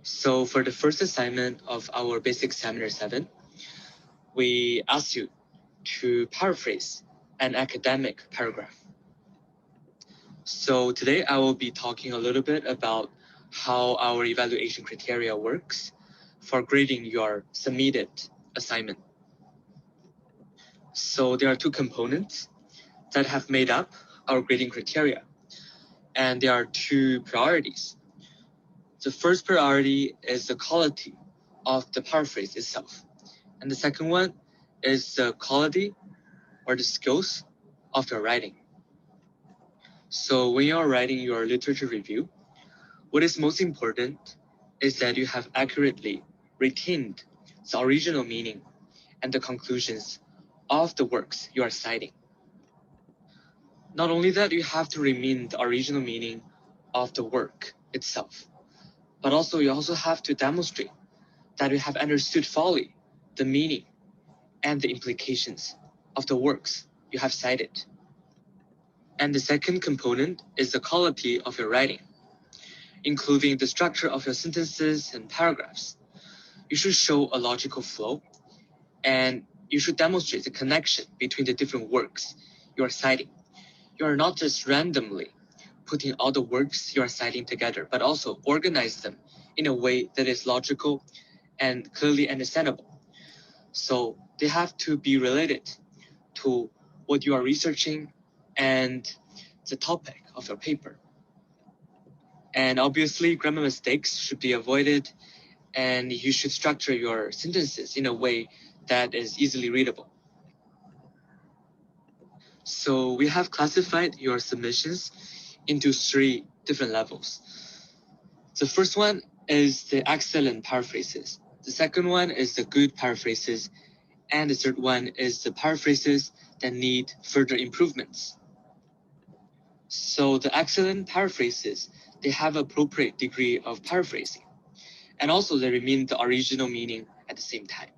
So for the first assignment of our basic seminar 7, we asked you to paraphrase an academic paragraph. So today I will be talking a little bit about how our evaluation criteria works for grading your submitted assignment. So there are two components that have made up our grading criteria, and there are two priorities. The first priority is the quality of the paraphrase itself, and the second one is the quality or the skills of your writing. So when you're writing your literature review, what is most important is that you have accurately retained the original meaning and the conclusions of the works you are citing. Not only that, you have to remain the original meaning of the work itself, but also you also have to demonstrate that you have understood fully the meaning and the implications of the works you have cited. And the second component is the quality of your writing, including the structure of your sentences and paragraphs. You should show a logical flow, and you should demonstrate the connection between the different works you are citing. You are not just randomly putting all the works you are citing together, but also organize them in a way that is logical and clearly understandable. So they have to be related to what you are researching and the topic of your paper. And obviously, grammar mistakes should be avoided, and you should structure your sentences in a way that is easily readable. So we have classified your submissions into 3 different levels. The first one is the excellent paraphrases. The second one is the good paraphrases. And the third one is the paraphrases that need further improvements. So the excellent paraphrases, they have appropriate degree of paraphrasing, and also they remain the original meaning at the same time.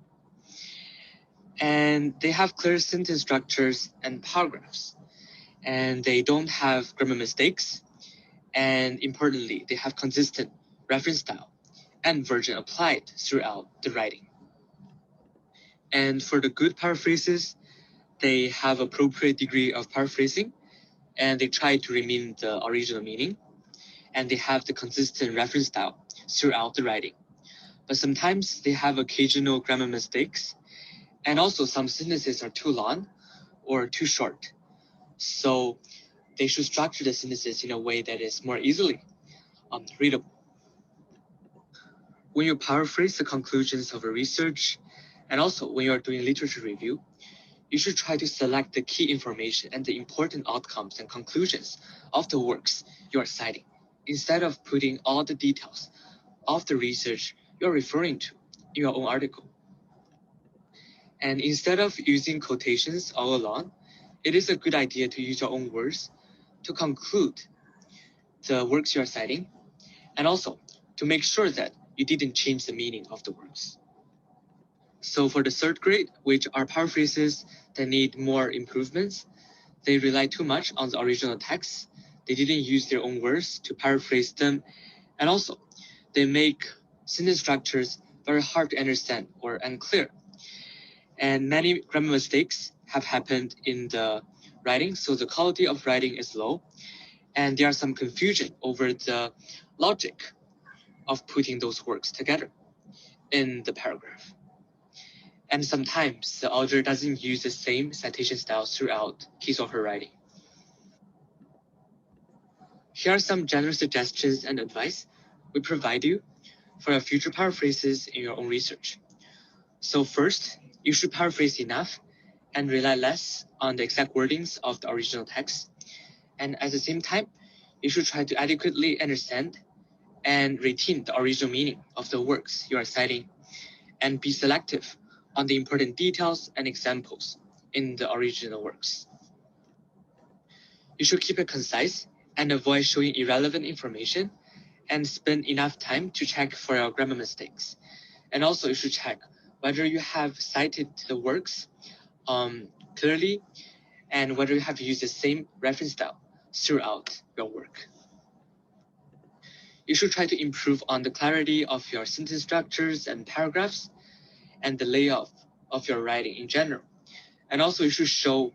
And they have clear sentence structures and paragraphs, and they don't have grammar mistakes, and importantly, they have consistent reference style and version applied throughout the writing. And for the good paraphrases, they have appropriate degree of paraphrasing, and they try to remain the original meaning, and they have the consistent reference style throughout the writing. But sometimes they have occasional grammar mistakes, and also some sentences are too long or too short. So they should structure the sentences in a way that is more easily readable. When you paraphrase the conclusions of a research, and also when you are doing literature review, you should try to select the key information and the important outcomes and conclusions of the works you are citing, instead of putting all the details of the research you're referring to in your own article. And instead of using quotations all along, it is a good idea to use your own words to conclude the works you are citing, and also to make sure that you didn't change the meaning of the works. So for the third grade, which are paraphrases that need more improvements, they rely too much on the original text. They didn't use their own words to paraphrase them, and also they make sentence structures very hard to understand or unclear. And many grammar mistakes have happened in the writing, so the quality of writing is low, and there are some confusion over the logic of putting those works together in the paragraph. And sometimes the author doesn't use the same citation style throughout his or her writing. Here are some general suggestions and advice we provide you for your future paraphrases in your own research. So first, you should paraphrase enough and rely less on the exact wordings of the original text. And at the same time, you should try to adequately understand and retain the original meaning of the works you are citing, and be selective on the important details and examples in the original works. You should keep it concise and avoid showing irrelevant information, and spend enough time to check for your grammar mistakes. And also you should check whether you have cited the works clearly, and whether you have used the same reference style throughout your work. You should try to improve on the clarity of your sentence structures and paragraphs and the layout of your writing in general. And also you should show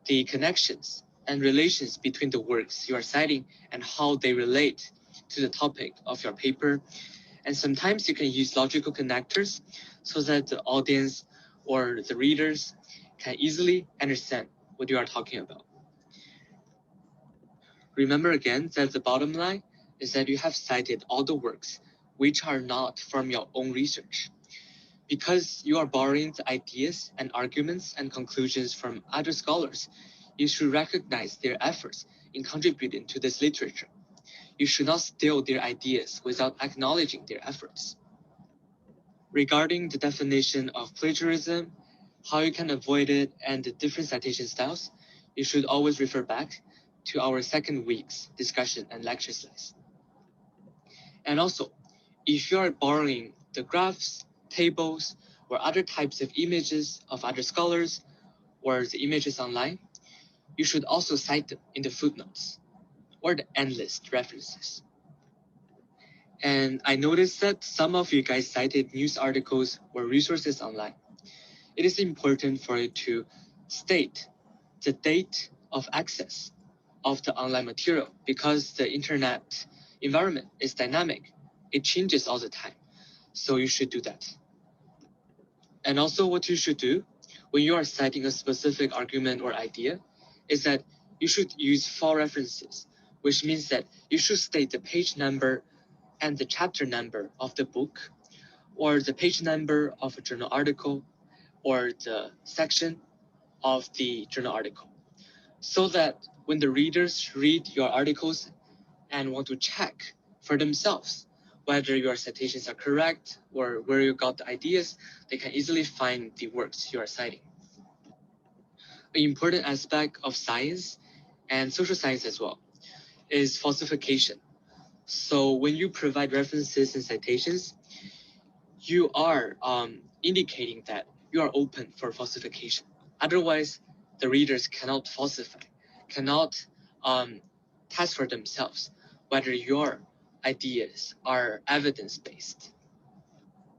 the connections and relations between the works you are citing and how they relate to the topic of your paper. And sometimes you can use logical connectors so that the audience or the readers can easily understand what you are talking about. Remember again that the bottom line is that you have cited all the works which are not from your own research. Because you are borrowing the ideas and arguments and conclusions from other scholars, you should recognize their efforts in contributing to this literature. You should not steal their ideas without acknowledging their efforts. Regarding the definition of plagiarism, how you can avoid it, and the different citation styles, you should always refer back to our second week's discussion and lecture slides. And also, if you are borrowing the graphs, tables, or other types of images of other scholars, or the images online, you should also cite them in the footnotes or the end list references. And I noticed that some of you guys cited news articles or resources online. It is important for you to state the date of access of the online material because the internet environment is dynamic. It changes all the time. So you should do that. And also what you should do when you are citing a specific argument or idea is that you should use full references, which means that you should state the page number and the chapter number of the book, or the page number of a journal article, or the section of the journal article, so that when the readers read your articles and want to check for themselves whether your citations are correct or where you got the ideas, they can easily find the works you are citing. An important aspect of science and social science as well is falsification. So when you provide references and citations, you are indicating that you are open for falsification. Otherwise, the readers cannot falsify, cannot test for themselves whether your ideas are evidence-based.